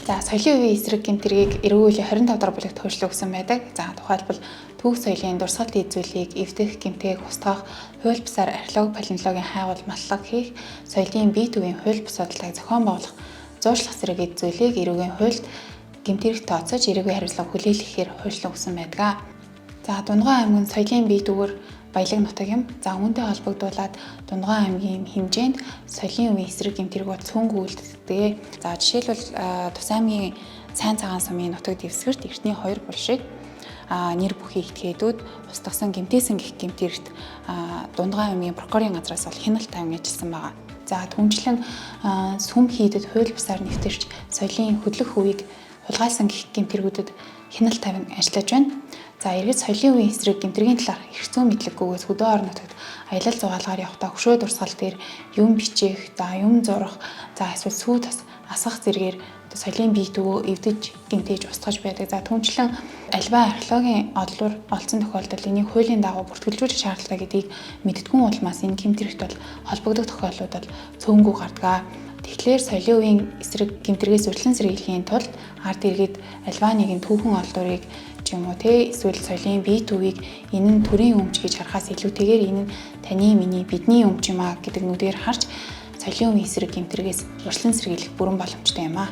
За соёлын үеийн эсрэг гэмтэргийг эргүүлэх 25 дахь бүлэгт хөгжлөө өгсөн байдаг. За тухайлбал түүх соёлын дурсгалын эзүүлгийг эвдэх, гэмтээг устгах, хууль бусаар археологи, палеонтологийн хайгуул маллага хийх, соёлын бие төвийн хууль бус судалгааг зохион байгуулах, зуушлах зэрэг эзүүлийг эрүүгийн хуульд гэмтэрэгт тооцож эрүүгийн хариуцлага хүлээлгэхээр хөгжлөө өгсөн байдаг. За Дундгой аймаг нь соёлын бие дүүгэр баялаг нутаг юм. За үүнтэй холбогдуулаад Дундгой аймгийн хэмжээнд соёлын үеийн эсрэг гэмтэрэг цөөнгүй үлддэг. За жишээлбэл Тус аймгийн Сайн цагаан сумын нутаг дэвсгэрт эртний 2 булшиг нэр бүхий этгээдүүд устгасан гэмтээсэн гэх гэмтэрэгт Дундгой аймгийн прокурорын газраас бол хяналт тавин ажилласан байгаа. За түүнчлэн сүм хийдэд хууль бусаар нэвтэрч соёлын хөдлөх үеийг хулгайлсан гэх гэмтэргүүдэд хяналт тавин ажиллаж байна. За эргэж соёлын үеийн эсрэг гэмтэргийн талаар хэрэгцээ мэдлэггүйгээс хөдөө орон нутагт аялал зугаалгаар явахдаа хөшөө дурсгал дээр юм бичих, за юм зурах, за эсвэл сүү тас асгах зэргээр соёлын бие дүүгөө эвдэж гэмтээж устгаж байдаг. За түүнчлэн альва археологийн ололвор олдсон тохиолдолд энийг хуулийн дагуу бүртгүүлжүүлэх шаардлагатай гэдгийг мэддэггүй улмаас энэ гэмтэрэгт бол холбогдох тохиолдлууд бол цөөнгүй гардаг. Тэгэхээр соёлын үеийн эсрэг гэмтэргээс урьдчилан сэргийлэхийн тулд ард иргэд альва нэгэн түүхэн олдворыг ч юм уу эсвэл соёлын бие төвийг энэ нь төрийн өмч гэж харахаас илүүтэйгээр энэ нь таны миний бидний өмч юм а гэдэг нүдээр харж соёлын үеийн эсрэг гэмтэргээс урьдчилан сэргийлэх бүрэн боломжтой юм а.